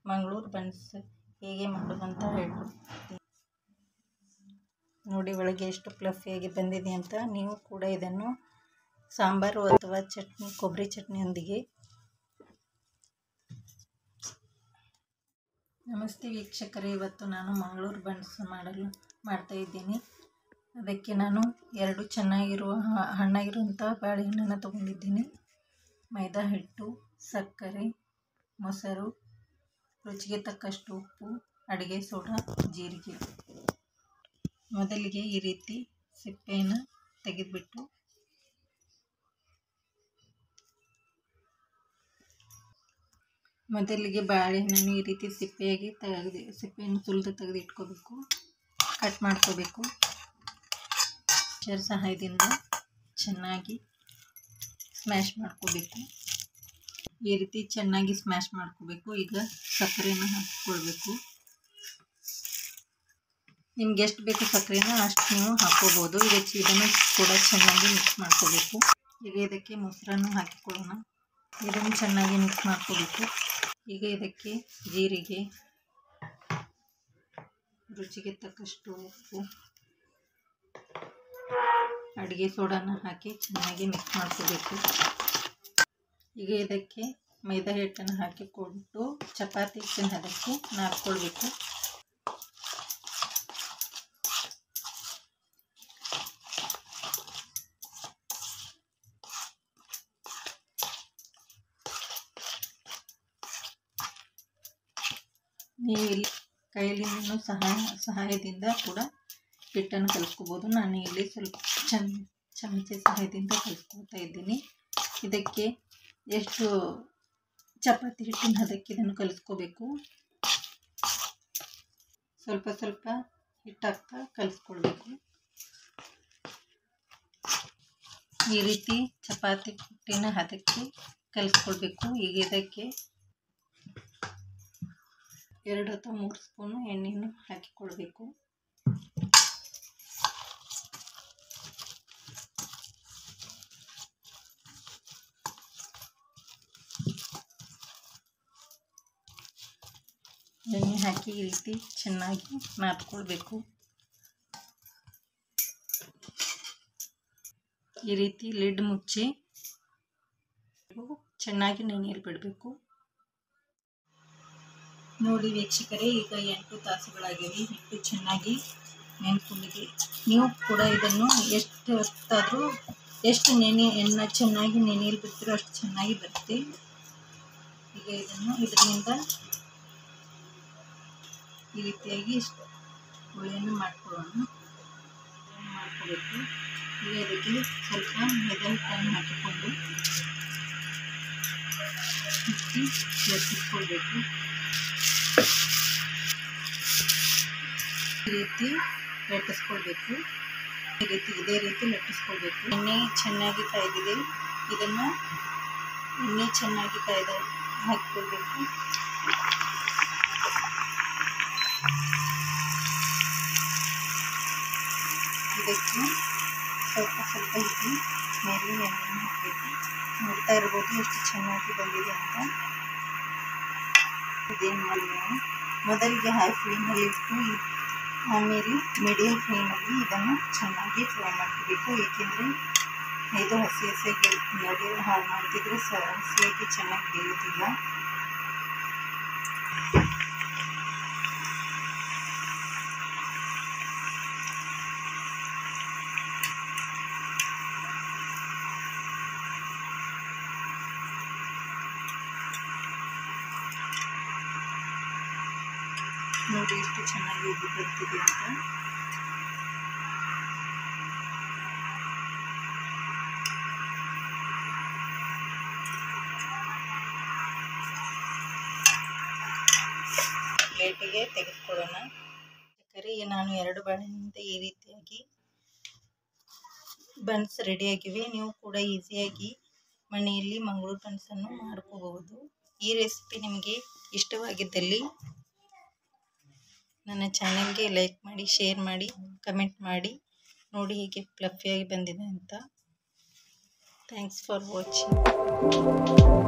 Mangaluru buns ಹೇಗೆ ಮಾಡೋದು ಅಂತ ಹೇಳ್ಕೊಡ್ತೀನಿ ನೋಡಿ. ಒಳಗೆ ಎಷ್ಟು ಫ್ಲಫಿಯಾಗಿ ಬಂದಿದೆ ಅಂತ. ನೀವು ಕೂಡ ಇದನ್ನು ಸಾಂಬಾರು ಅಥವಾ ಚಟ್ನಿ, ಕೊಬ್ಬರಿ ಚಟ್ನಿಯೊಂದಿಗೆ. ನಮಸ್ತೆ ವೀಕ್ಷಕರೇ, ಇವತ್ತು ನಾನು ಮಂಗಳೂರು ಬನ್ಸ್ ಮಾಡಲು ಮಾಡ್ತಾಯಿದ್ದೀನಿ. ಅದಕ್ಕೆ ನಾನು 2 ಚೆನ್ನಾಗಿರುವ ಹಣ್ಣಾಗಿರುವಂಥ ಬಾಳೆಹಣ್ಣನ್ನು ತೊಗೊಂಡಿದ್ದೀನಿ. ಮೈದಾ ಹಿಟ್ಟು, ಸಕ್ಕರೆ, ಮೊಸರು, ರುಚಿಗೆ ತಕ್ಕಷ್ಟು ಉಪ್ಪು, ಅಡುಗೆ ಸೋಡಾ, ಜೀರಿಗೆ. ಮೊದಲಿಗೆ ಈ ರೀತಿ ಸಿಪ್ಪೆಯನ್ನು ತೆಗೆದುಬಿಟ್ಟು ಬಾಳೆಹಣ್ಣನ್ನು ಈ ರೀತಿ ಸಿಪ್ಪೆಯನ್ನು ಸುಲಿದು ತೆಗೆದು ಇಟ್ಕೋಬೇಕು. ಕಟ್ ಮಾಡ್ಕೋಬೇಕು. ಸಹಾಯದಿಂದ ಚೆನ್ನಾಗಿ ಸ್ಮ್ಯಾಶ್ ಮಾಡ್ಕೋಬೇಕು. ಈ ರೀತಿ ಚೆನ್ನಾಗಿ ಸ್ಮ್ಯಾಶ್ ಮಾಡ್ಕೋಬೇಕು. ಈಗ ಸಕ್ಕರೆಯನ್ನು ಹಾಕಿಕೊಳ್ಬೇಕು. ನಿಮ್ಗೆ ಎಷ್ಟು ಬೇಕು ಸಕ್ಕರೆನ ಅಷ್ಟು ನೀವು ಹಾಕ್ಕೋಬೋದು. ಇದನ್ನು ಕೂಡ ಚೆನ್ನಾಗಿ ಮಿಕ್ಸ್ ಮಾಡ್ಕೋಬೇಕು. ಈಗ ಇದಕ್ಕೆ ಮೊಸರನ್ನು ಹಾಕಿಕೊಳ್ಳೋಣ. ಇದನ್ನು ಚೆನ್ನಾಗಿ ಮಿಕ್ಸ್ ಮಾಡ್ಕೋಬೇಕು. ಈಗ ಇದಕ್ಕೆ ಜೀರಿಗೆ, ರುಚಿಗೆ ತಕ್ಕಷ್ಟು ಉಪ್ಪು, ಅಡುಗೆ ಸೋಡಾನ ಹಾಕಿ ಚೆನ್ನಾಗಿ ಮಿಕ್ಸ್ ಮಾಡ್ಕೋಬೇಕು. ಈಗ ಇದಕ್ಕೆ ಮೈದಾ ಹಿಟ್ಟನ್ನು ಹಾಕಿಕೊಂಡು ಚಪಾತಿ ಹಿಟ್ಟಿನ ಹದಕ್ಕೆ ನಾದ್ಕೊಳ್ಬೇಕು. ನೀವು ಇಲ್ಲಿ ಕೈಲಿನ ಸಹಾಯದಿಂದ ಕೂಡ ಹಿಟ್ಟನ್ನು ಕಲಿಸ್ಕೋಬೋದು. ನಾನು ಇಲ್ಲಿ ಸ್ವಲ್ಪ ಚಮಚೆ ಸಹಾಯದಿಂದ ಕಲಿಸ್ಕೊಳ್ತಾ ಇದ್ದೀನಿ. ಇದಕ್ಕೆ ಎಷ್ಟು ಚಪಾತಿ ಹಿಟ್ಟಿನ ಹದಕ್ಕೆ ಇದನ್ನು ಕಲಿಸ್ಕೋಬೇಕು. ಸ್ವಲ್ಪ ಸ್ವಲ್ಪ ಹಿಟ್ಟಾಗ್ತಾ ಕಲಿಸ್ಕೊಳ್ಬೇಕು. ಈ ರೀತಿ ಚಪಾತಿ ಹಿಟ್ಟಿನ ಹದಕ್ಕೆ ಕಲಿಸ್ಕೊಳ್ಬೇಕು. ಈಗ ಇದಕ್ಕೆ 2 ಅಥವಾ 3 ಸ್ಪೂನು ಎಣ್ಣೆಯನ್ನು ಹಾಕಿಕೊಳ್ಬೇಕು. ಎಣ್ಣೆ ಹಾಕಿ ಈ ರೀತಿ ಚೆನ್ನಾಗಿ ನಾದ್ಕೊಳ್ಬೇಕು. ಈ ರೀತಿ ಲಿಡ್ ಮುಚ್ಚಿ ಚೆನ್ನಾಗಿ ನೆನೆಯಲು ಬಿಡಬೇಕು. ನೋಡಿ ವೀಕ್ಷಕರೇ, ಈಗ 8 ತಾಸುಗಳಾಗಿವೆ. ಹಿಟ್ಟು ಚೆನ್ನಾಗಿ ನೆನ್ಕೊಂಡಿದೆ. ನೀವು ಕೂಡ ಇದನ್ನು ಎಷ್ಟು ಹೊತ್ತಾದರೂ ಎಷ್ಟು ಚೆನ್ನಾಗಿ ನೆನೆಯಲು ಬಿಡ್ತೀರೋ ಅಷ್ಟು ಚೆನ್ನಾಗಿ ಬರುತ್ತೆ. ಈಗ ಇದರಿಂದ ಈ ರೀತಿಯಾಗಿ ಹುಳಿಯನ್ನು ಮಾಡ್ಕೋಬೇಕು. ಈಗ ಇದಕ್ಕೆ ಸ್ವಲ್ಪ ಮೈದಾ ಹಿಟ್ಟನ್ನು ಹಾಕಿಕೊಂಡು ಲಟ್ಟಿಸ್ಕೊಳ್ಬೇಕು. ಈ ರೀತಿ ಲಟ್ಟಿಸ್ಕೊಳ್ಬೇಕು. ಇದೇ ರೀತಿ ಲಟ್ಟಿಸ್ಕೊಳ್ಬೇಕು. ಎಣ್ಣೆ ಚೆನ್ನಾಗಿ ಕಾಯ್ದಿದೆ. ಇದನ್ನು ಎಣ್ಣೆ ಚೆನ್ನಾಗಿ ಹಾಕಿಕೊಳ್ಬೇಕು. ಇದಕ್ಕೆ ಸ್ವಲ್ಪ ಹಿಟ್ಟು ಮೇಲೆ ಎಣ್ಣೆಯನ್ನು ಹಾಕಬೇಕು. ನೋಡ್ತಾ ಇರ್ಬೋದು ಎಷ್ಟು ಚೆನ್ನಾಗಿ ಬಂದಿದೆ ಅಂತ. ಇದೇನು ಮಾಡಿ ನಾವು ಮೊದಲಿಗೆ ಹೈ ಫ್ಲೇಮಲ್ಲಿ ಇಟ್ಟು ಆಮೇಲೆ ಮೀಡಿಯಂ ಫ್ಲೇಮಲ್ಲಿ ಇದನ್ನು ಚೆನ್ನಾಗಿ ಫ್ರೈ ಮಾಡ್ಕೋಬೇಕು. ಏಕೆಂದರೆ ಇದು ಹಸಿಯಾಗಿ ಹಾಳು ಮಾಡ್ತಿದ್ರೆ ಹಸಿಯಾಗಿ ಚೆನ್ನಾಗಿ ಬೇಯೋದಿಲ್ಲ. ನೋಡಿ ಎಷ್ಟು ಚೆನ್ನಾಗಿ ಉಬ್ಬಿ ಬರ್ತಿದೆ ಅಂತ. ಪ್ಲೇಟಿಗೆ ತೆಗೆದುಕೊಳ್ಳೋಣ. ನಾನು 2 ಬಾಳೆಹಣ್ಣಿಂದ ಈ ರೀತಿಯಾಗಿ ಬನ್ಸ್ ರೆಡಿಯಾಗಿವೆ. ನೀವು ಕೂಡ ಈಸಿಯಾಗಿ ಮನೆಯಲ್ಲಿ ಮಂಗಳೂರು ಬನ್ಸನ್ನು ಮಾಡ್ಕೋಬಹುದು. ಈ ರೆಸಿಪಿ ನಿಮಗೆ ಇಷ್ಟವಾಗಿದ್ದಲ್ಲಿ ನನ್ನ ಚಾನೆಲ್ಗೆ ಲೈಕ್ ಮಾಡಿ, ಶೇರ್ ಮಾಡಿ, ಕಮೆಂಟ್ ಮಾಡಿ. ನೋಡಿ ಹೇಗೆ ಫ್ಲಫಿಯಾಗಿ ಬಂದಿದೆ ಅಂತ. Thanks for watching.